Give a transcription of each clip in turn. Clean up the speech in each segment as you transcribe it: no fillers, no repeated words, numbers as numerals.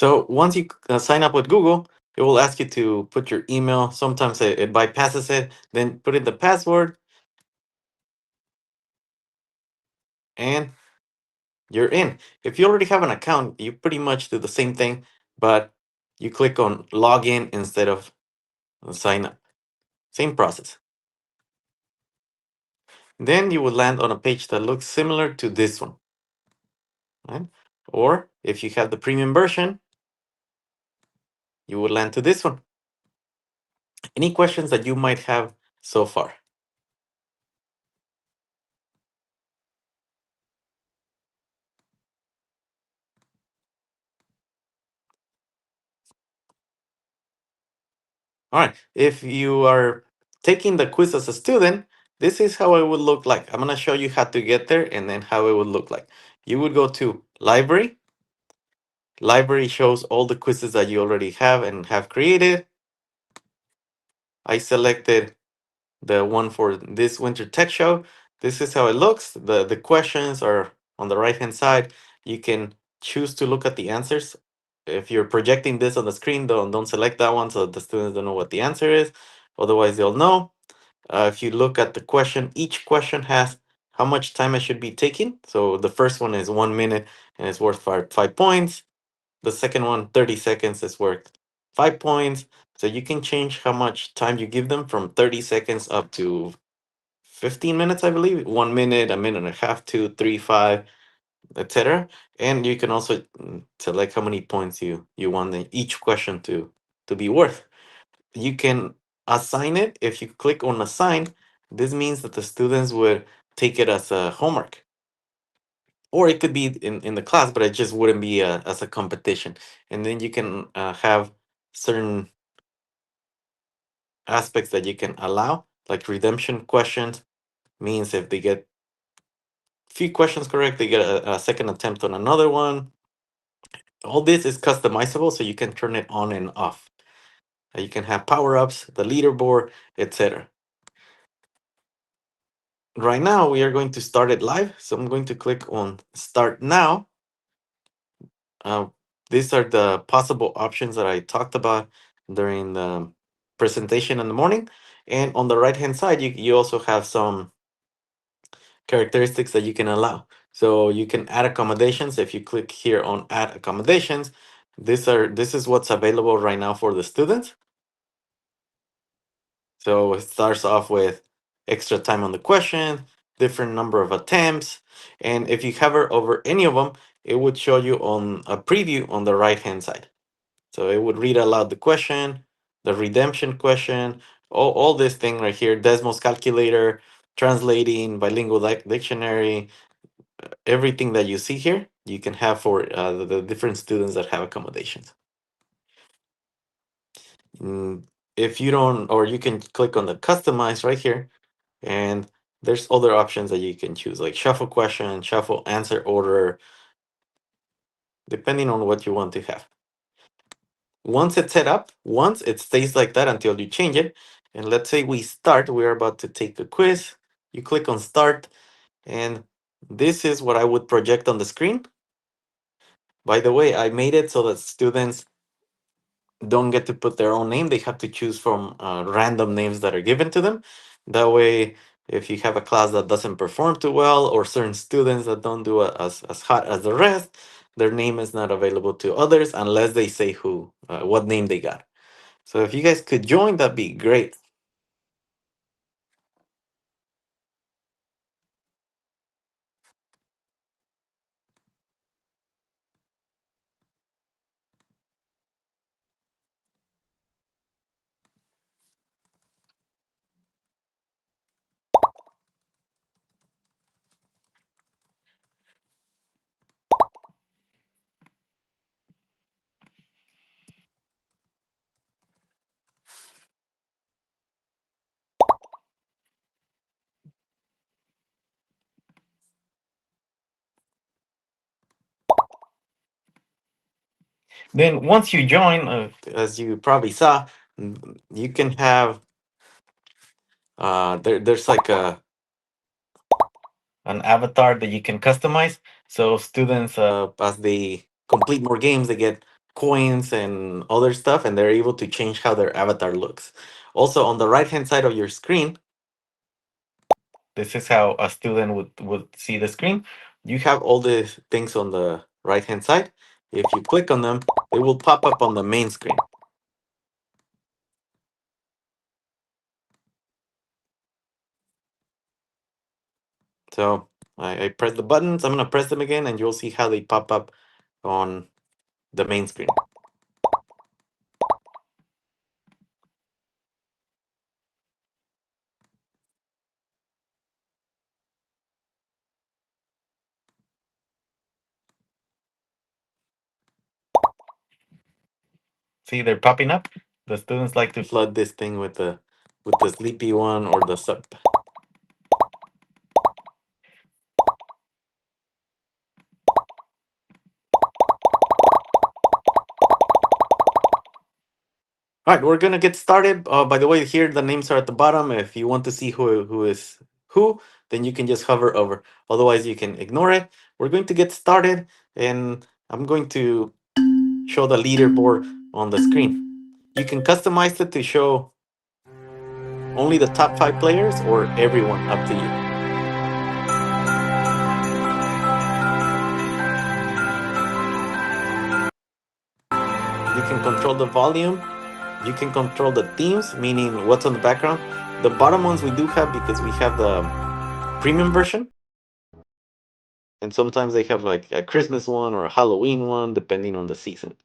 So once you sign up with Google, it will ask you to put your email. Sometimes it bypasses it. Then put in the password, and you're in. If you already have an account, you pretty much do the same thing, but you click on login instead of sign up. Same process. Then you will land on a page that looks similar to this one, right? Or if you have the premium version, you will land to this one. Any questions that you might have so far? All right, if you are taking the quiz as a student, this is how it would look like. I'm gonna show you how to get there and then how it would look like. You would go to library. Library shows all the quizzes that you already have and have created. I selected the one for this winter tech show. This is how it looks. The questions are on the right hand side. You can choose to look at the answers. If you're projecting this on the screen, don't select that one so the students don't know what the answer is. Otherwise, they'll know. If you look at the question, each question has how much time I should be taking. So the first one is 1 minute and it's worth five points. The second one, 30 seconds, is worth 5 points. So you can change how much time you give them from 30 seconds up to 15 minutes, I believe. 1 minute, a minute and a half, 2, 3, 5, etc. And you can also select how many points you want each question to be worth. You can assign it. If you click on assign, this means that the students would take it as a homework. Or it could be in the class, but it just wouldn't be as a competition. And then you can have certain aspects that you can allow, like redemption questions means if they get few questions correct, they get a second attempt on another one. All this is customizable, so you can turn it on and off. You can have power-ups, the leaderboard, etc. Right now, we are going to start it live, so I'm going to click on Start Now. Uh, these are the possible options that I talked about during the presentation in the morning. And on the right-hand side, you also have some characteristics that you can allow. So you can add accommodations. If you click here on Add Accommodations, this is what's available right now for the students. So it starts off with extra time on the question, different number of attempts, and if you hover over any of them, it would show you on a preview on the right-hand side. So it would read aloud the question, the redemption question, all this thing right here, Desmos calculator, translating, bilingual dictionary, everything that you see here, you can have for the different students that have accommodations. If you don't, or you can click on the customize right here, and there's other options that you can choose, like shuffle question, shuffle answer order, depending on what you want to have. Once it's set up, once it stays like that until you change it. And let's say we start, we're about to take a quiz. You click on start, and this is what I would project on the screen. By the way, I made it so that students don't get to put their own name. They have to choose from random names that are given to them. That way, if you have a class that doesn't perform too well, or certain students that don't do as hot as the rest, their name is not available to others unless they say what name they got. So if you guys could join, that'd be great. Then once you join, as you probably saw, you can have there's like an avatar that you can customize. So students, as they complete more games, they get coins and other stuff, and they're able to change how their avatar looks. Also, on the right hand side of your screen, this is how a student would see the screen. You have all the things on the right hand side. If you click on them, they will pop up on the main screen. So I press the buttons. I'm going to press them again, and you'll see how they pop up on the main screen. See, they're popping up. The students like to flood this thing with the sleepy one or the sub. All right, we're gonna get started. By the way, here the names are at the bottom. If you want to see who is who, then you can just hover over. Otherwise, you can ignore it. We're going to get started, and I'm going to show the leaderboard on the screen. You can customize it to show only the top 5 players or everyone, up to you. You can control the volume. You can control the themes, meaning what's on the background. The bottom ones we do have because we have the premium version. And sometimes they have like a Christmas one or a Halloween one, depending on the season.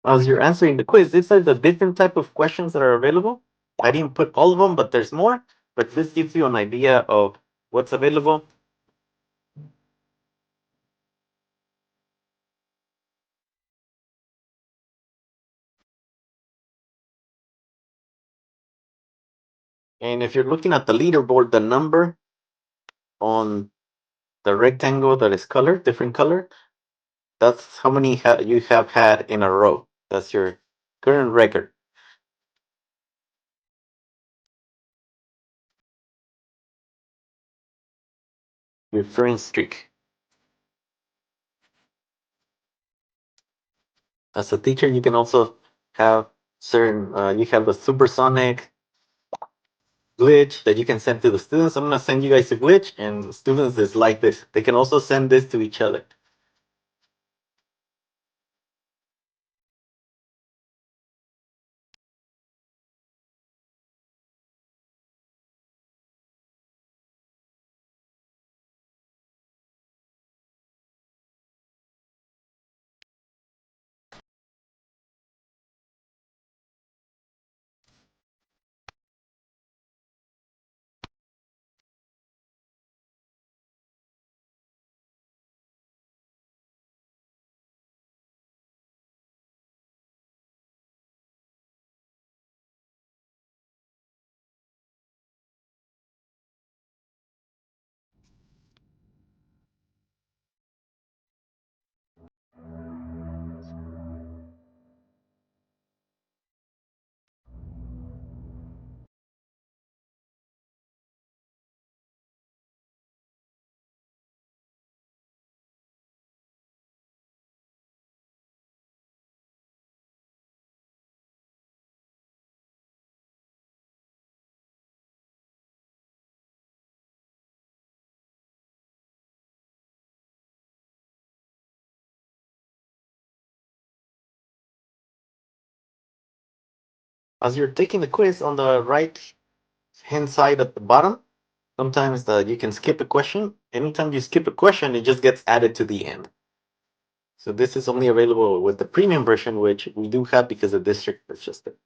As you're answering the quiz, these are the different type of questions that are available. I didn't put all of them, but there's more. But this gives you an idea of what's available. And if you're looking at the leaderboard, the number on the rectangle that is colored, different color, that's how many you have had in a row. That's your current record, your current streak. As a teacher, you can also have certain, you have the supersonic, glitch that you can send to the students. I'm gonna send you guys a glitch, and the students is like this. They can also send this to each other. As you're taking the quiz, on the right hand side at the bottom, sometimes you can skip a question. Anytime you skip a question, it just gets added to the end. So this is only available with the premium version, which we do have because the district purchased it.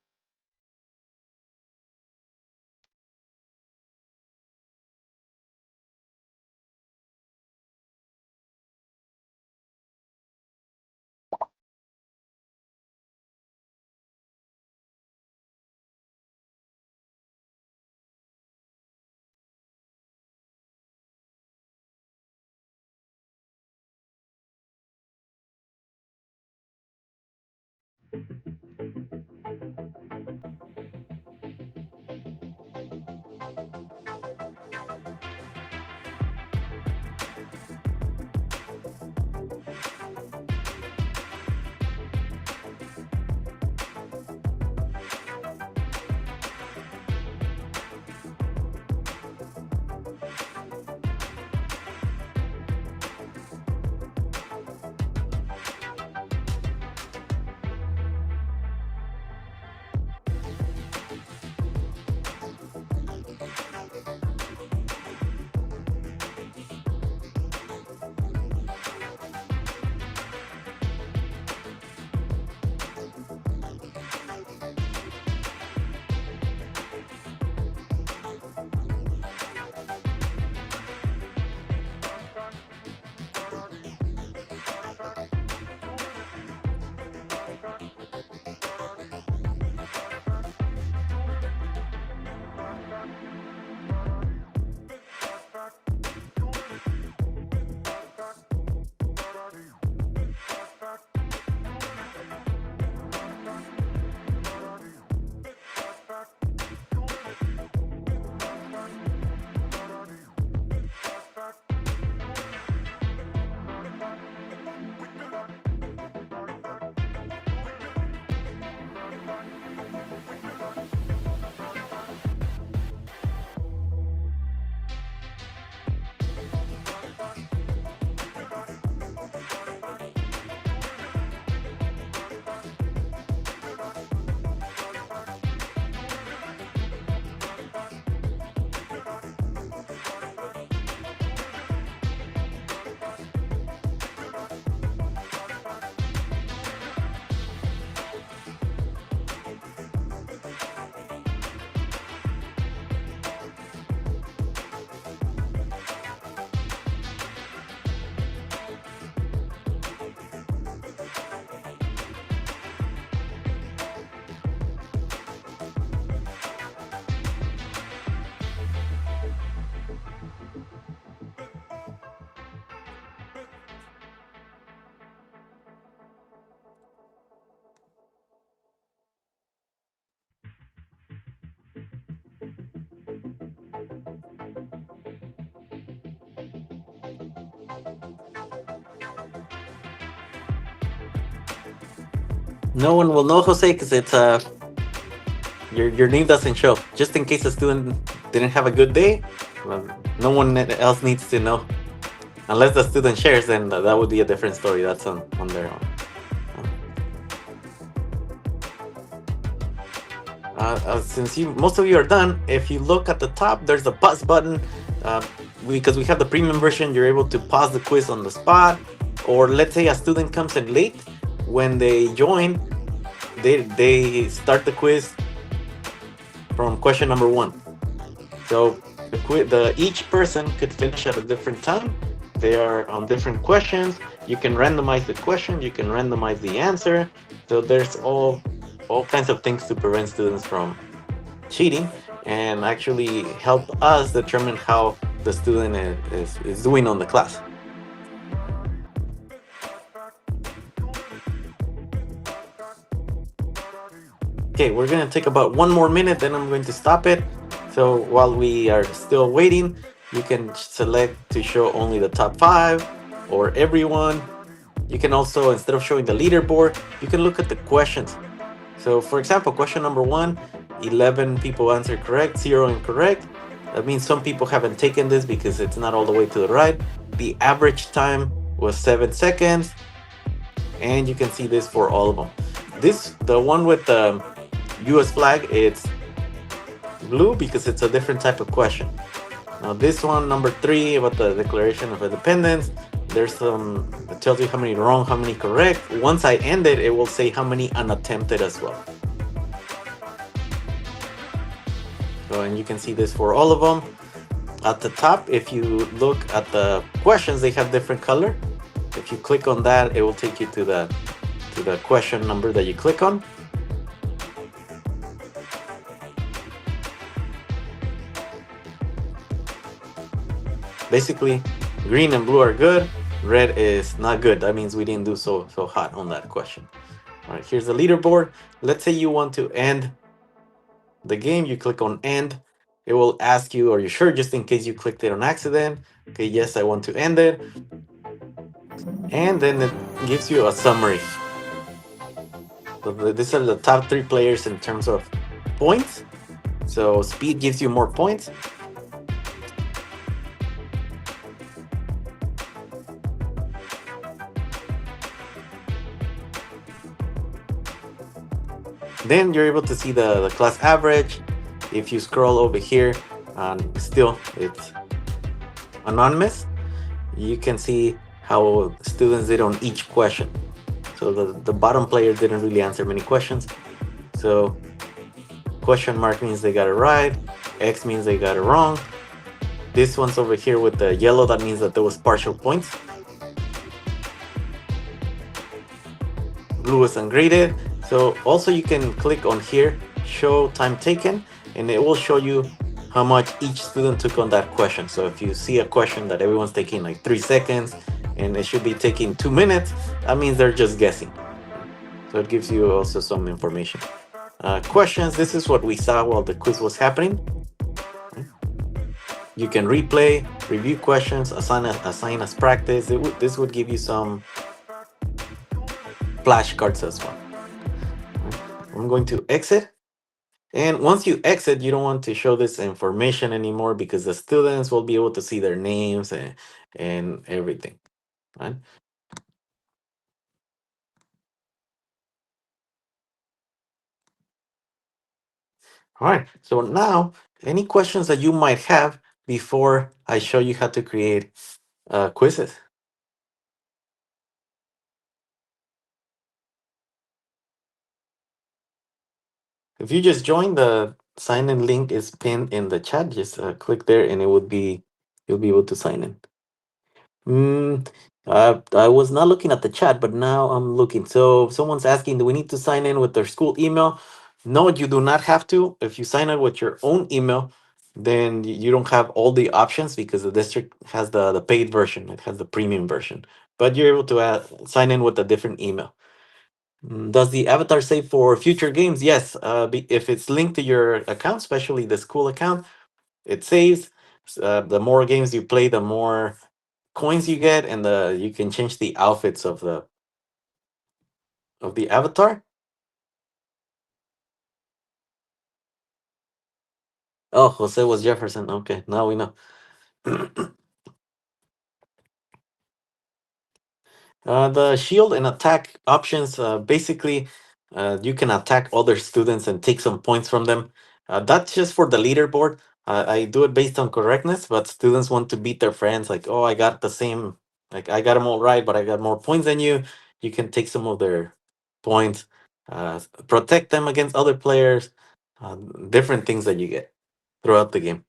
No one will know, Jose, because it's your name doesn't show. Just in case a student didn't have a good day, well, no one else needs to know. Unless the student shares, then that would be a different story. That's on their own. Since you most of you are done, if you look at the top, there's a pause button. Uh, because we have the premium version, you're able to pause the quiz on the spot. Or let's say a student comes in late, when they join, they start the quiz from question number one. So each person could finish at a different time. They are on different questions. You can randomize the question. You can randomize the answer. So there's all kinds of things to prevent students from cheating and actually help us determine how the student is doing on the class. Okay, we're gonna take about 1 more minute, then I'm going to stop it. So while we are still waiting, you can select to show only the top 5 or everyone. You can also, instead of showing the leaderboard, you can look at the questions. So for example, question number 1, 11 people answered correct, 0 incorrect. That means some people haven't taken this because it's not all the way to the right. The average time was 7 seconds. And you can see this for all of them. The one with the US flag, it's blue because it's a different type of question. Now this one, number 3, about the Declaration of Independence, there's it tells you how many wrong, how many correct. Once I end it, it will say how many unattempted as well. So, and you can see this for all of them. At the top, if you look at the questions, they have different color. If you click on that, it will take you to the question number that you click on. Basically, green and blue are good, red is not good. That means we didn't do so hot on that question. All right, here's the leaderboard. Let's say you want to end the game. You click on end. It will ask you, are you sure, just in case you clicked it on accident. Okay, yes, I want to end it. And then it gives you a summary. So these are the top 3 players in terms of points. So speed gives you more points. Then you're able to see the class average. If you scroll over here, still it's anonymous, you can see how students did on each question. So the bottom player didn't really answer many questions. So question mark means they got it right. X means they got it wrong. This one's over here with the yellow, that means that there was partial points. Blue is ungraded. So also you can click on here, show time taken, and it will show you how much each student took on that question. So if you see a question that everyone's taking like 3 seconds and it should be taking 2 minutes, that means they're just guessing. So it gives you also some information. Questions, this is what we saw while the quiz was happening. You can replay, review questions, assign as practice. This would give you some flashcards as well. I'm going to exit. And once you exit, you don't want to show this information anymore because the students will be able to see their names and everything, right? All right, so now any questions that you might have before I show you how to create quizzes? If you just joined, the sign-in link is pinned in the chat. Just click there and you'll be able to sign in. I was not looking at the chat, but now I'm looking. So someone's asking, do we need to sign in with their school email? No, you do not have to. If you sign in with your own email, then you don't have all the options because the district has the paid version. It has the premium version, but you're able to sign in with a different email. Does the avatar save for future games? Yes. If it's linked to your account, especially the school account, it saves. The more games you play, the more coins you get, and you can change the outfits of the avatar. Oh, Jose was Jefferson. Okay, now we know. The shield and attack options, basically, you can attack other students and take some points from them. That's just for the leaderboard. I do it based on correctness, but students want to beat their friends. Like, oh, I got the same, like I got them all right, but I got more points than you. You can take some of their points, protect them against other players, uh, different things that you get throughout the game.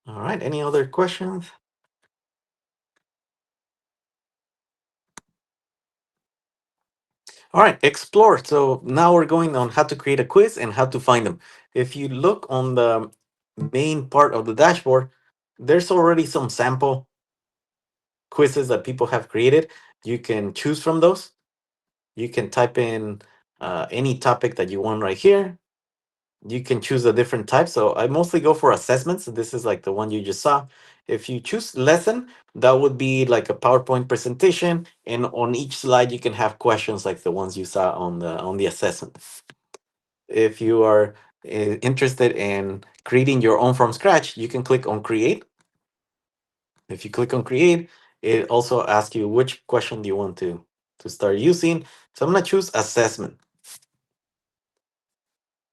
All right, any other questions? All right, explore. So now we're going on how to create a quiz and how to find them. If you look on the main part of the dashboard, there's already some sample quizzes that people have created. You can choose from those. You can type in any topic that you want right here. You can choose a different type. So I mostly go for assessments. This is like the one you just saw. If you choose lesson, that would be like a PowerPoint presentation, and on each slide you can have questions like the ones you saw on the assessment. If you are interested in creating your own from scratch, you can click on create. If you click on create, it also asks you which question do you want to start using. So I'm going to choose assessment.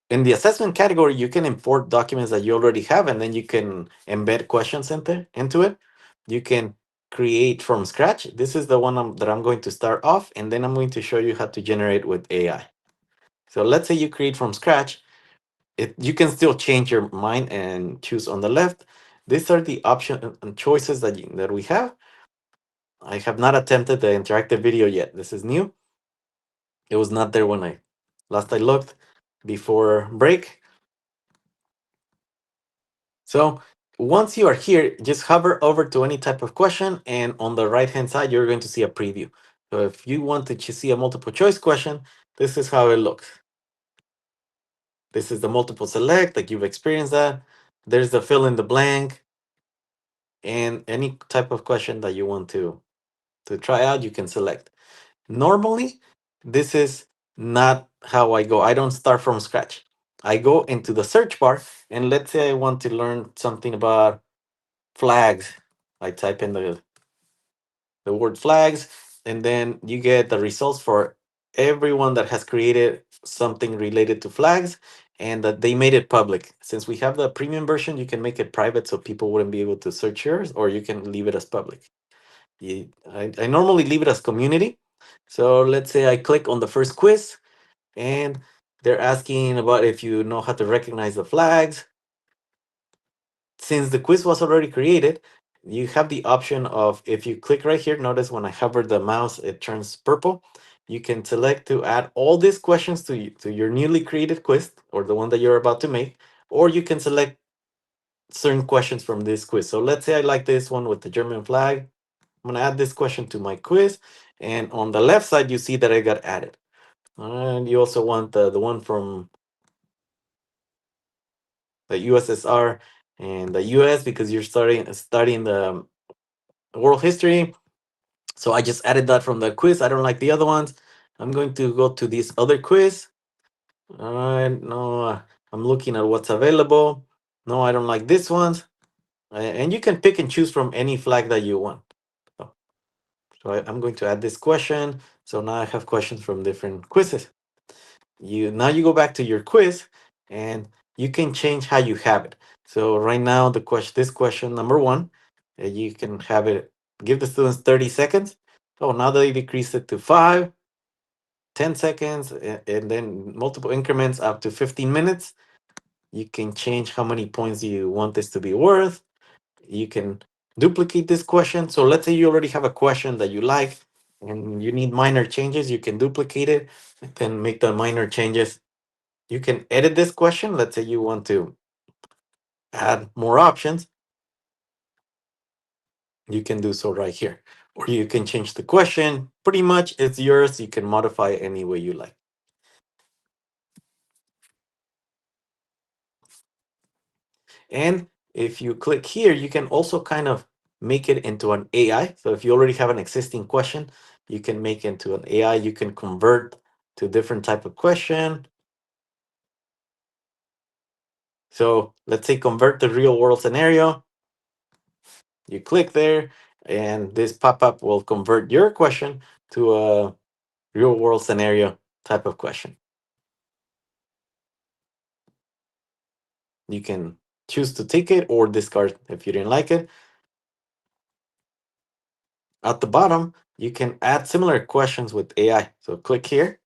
In the assessment category, you can import documents that you already have, and then you can embed questions into it. You can create from scratch. This is the one that I'm going to start off, and then I'm going to show you how to generate with AI. So let's say you create from scratch. You can still change your mind and choose on the left. These are the option and choices that we have. I have not attempted the interactive video yet. This is new. It was not there when I looked before break. So once you are here, just hover over to any type of question, and on the right hand side, you're going to see a preview. So if you want to see a multiple choice question, this is how it looks. This is the multiple select, like you've experienced that. There's the fill in the blank, and any type of question that you want to try out, you can select. Normally, this is not how I go. I don't start from scratch. I go into the search bar, and let's say I want to learn something about flags. I type in the word flags, and then you get the results for everyone that has created something related to flags, and that they made it public. Since we have the premium version, you can make it private so people wouldn't be able to search yours, or you can leave it as public. I normally leave it as community. So let's say I click on the first quiz, and they're asking about if you know how to recognize the flags. Since the quiz was already created, you have the option of, if you click right here, notice when I hover the mouse, it turns purple. You can select to add all these questions to your newly created quiz, or the one that you're about to make, or you can select certain questions from this quiz. So let's say I like this one with the German flag. I'm gonna add this question to my quiz, and on the left side, you see that I got added. And you also want the one from the USSR and the US, because you're studying the world history. So I just added that from the quiz. I don't like the other ones. I'm going to go to this other quiz. All right, no, I'm looking at what's available. No, I don't like this ones. And you can pick and choose from any flag that you want. So, I'm going to add this question. So now I have questions from different quizzes. You go back to your quiz, and you can change how you have it. So right now this question number one, you can have it, give the students 30 seconds. Oh, now they decrease it to 5, 10 seconds, and then multiple increments up to 15 minutes. You can change how many points you want this to be worth. You can duplicate this question. So let's say you already have a question that you like and you need minor changes, you can duplicate it, then make the minor changes. You can edit this question. Let's say you want to add more options. You can do so right here. Or you can change the question. Pretty much it's yours. You can modify it any way you like. And if you click here, you can also kind of make it into an AI. So if you already have an existing question, you can make it into an AI. You can convert to different type of question. So let's say convert the real world scenario. You click there, and this pop-up will convert your question to a real world scenario type of question. You can choose to take it or discard if you didn't like it. At the bottom, you can add similar questions with AI. So click here,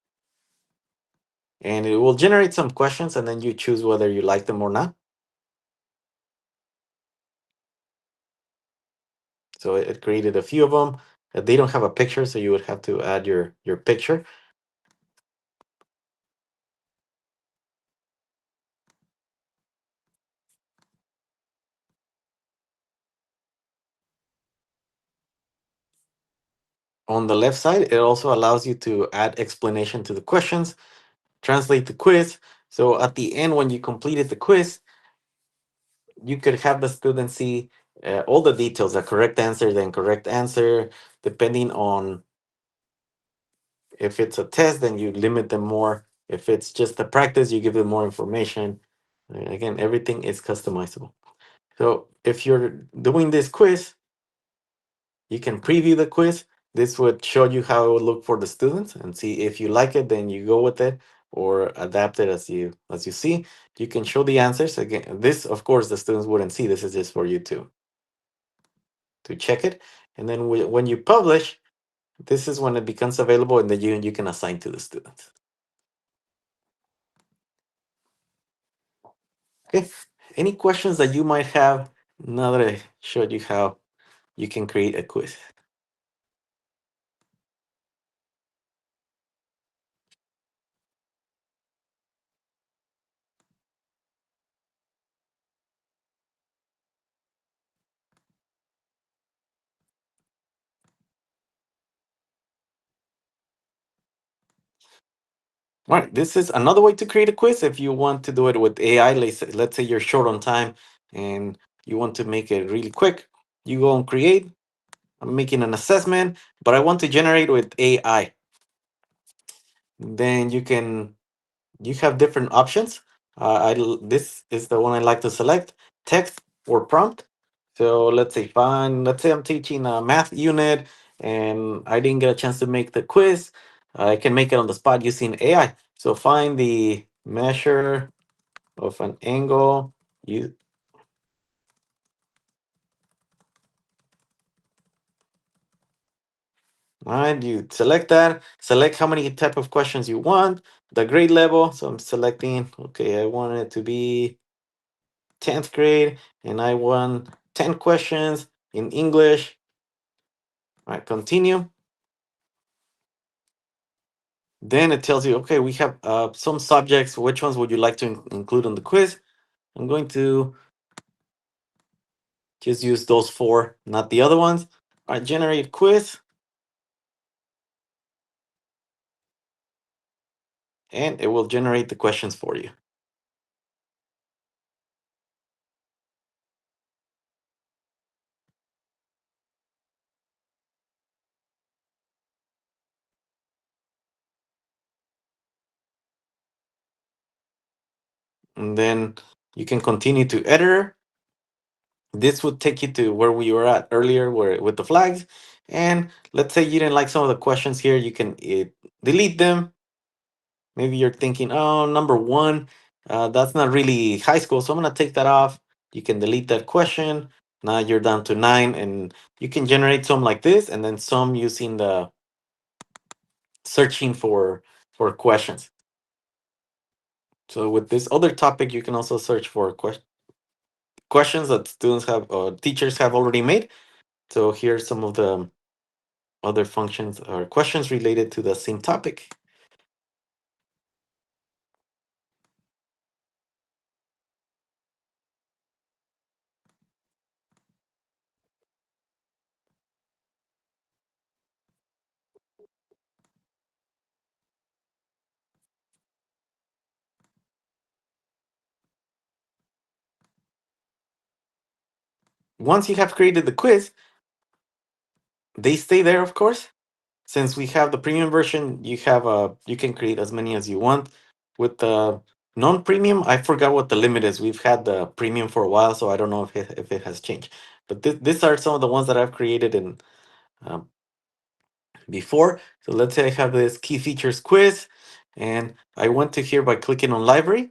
and it will generate some questions, and then you choose whether you like them or not. So it created a few of them. They don't have a picture, so you would have to add your picture. On the left side, it also allows you to add explanation to the questions, translate the quiz. So at the end, when you completed the quiz, you could have the student see all the details, the correct answer, the incorrect answer, depending on if it's a test, then you limit them more. If it's just a practice, you give them more information. Again, everything is customizable. So if you're doing this quiz, you can preview the quiz. This would show you how it would look for the students and see if you like it, then you go with it or adapt it as you see. You can show the answers. Again, this of course the students wouldn't see. This is just for you to check it. And then when you publish, this is when it becomes available and then you can assign to the students. Okay. Any questions that you might have now that I showed you how you can create a quiz? All right, this is another way to create a quiz. If you want to do it with AI, let's say you're short on time and you want to make it really quick, you go and create. I'm making an assessment, but I want to generate with AI. Then you have different options. This is the one I like to select: text or prompt. So let's say I'm teaching a math unit and I didn't get a chance to make the quiz. I can make it on the spot using AI. So find the measure of an angle. You All right, you select that. Select how many type of questions you want. The grade level. So I'm selecting. Okay, I want it to be 10th grade, and I want 10 questions in English. All right, continue. Then it tells you, okay, we have some subjects. Which ones would you like to include on the quiz? I'm going to just use those four, not the other ones. All right, generate quiz. And it will generate the questions for you. And then you can continue to editor. This would take you to where we were at earlier where with the flags. And let's say you didn't like some of the questions here, you can delete them. Maybe you're thinking, oh, number one, that's not really high school, so I'm going to take that off. You can delete that question. Now you're down to 9, and you can generate some like this, and then some using the searching for questions. So with this other topic, you can also search for questions that students have, teachers have already made. So here's some of the other functions or questions related to the same topic. Once you have created the quiz, they stay there, of course. since we have the premium version, you can create as many as you want. With the non-premium, I forgot what the limit is. We've had the premium for a while, so I don't know if it has changed. But these are some of the ones that I've created in um, before. So let's say I have this key features quiz, and I went to here by clicking on library.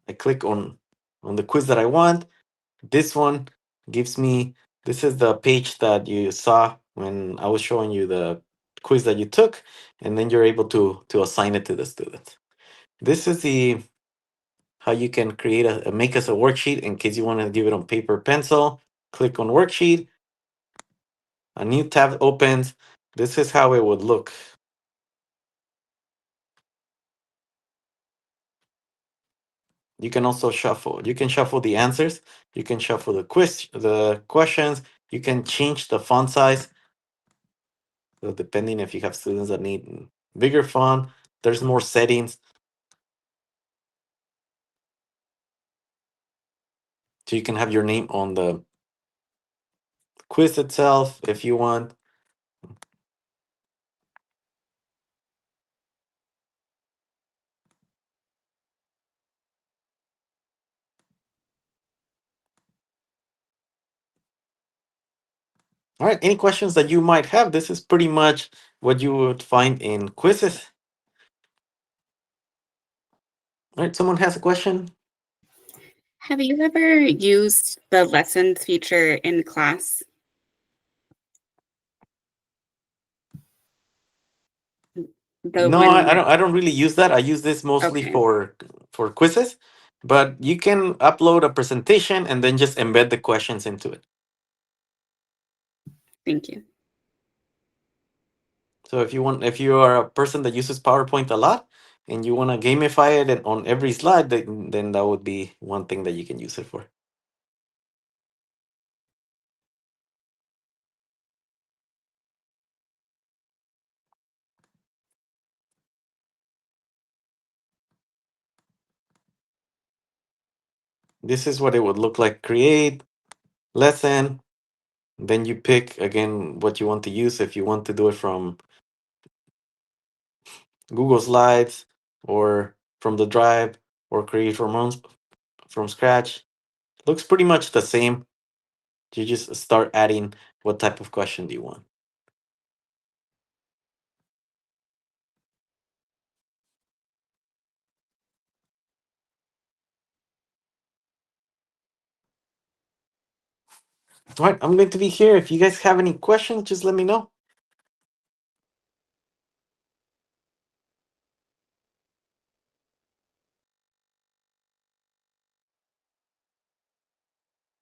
I click on the quiz that I want. This one gives me, this is the page that you saw when I was showing you the quiz that you took, and then you're able to assign it to the student. This is the how you can create make us a worksheet in case you want to give it on paper pencil. Click on worksheet, a new tab opens. This is how it would look. You can also shuffle. You can shuffle the answers. You can shuffle the questions. You can change the font size. So depending if you have students that need bigger font, there's more settings. So you can have your name on the quiz itself if you want. All right, any questions that you might have? This is pretty much what you would find in Quizizz. All right, someone has a question? Have you ever used the lessons feature in class? The No, one where, I don't really use that. I use this mostly okay, for quizzes, but you can upload a presentation and then just embed the questions into it. thank you. So if you are a person that uses PowerPoint a lot and you want to gamify it on every slide, then that would be one thing that you can use it for. This is what it would look like. Create lesson. Then you pick again what you want to use. If you want to do it from Google Slides or from the drive or create from scratch. Looks pretty much the same. You just start adding what type of question do you want. All right, I'm going to be here. If you guys have any questions, just let me know.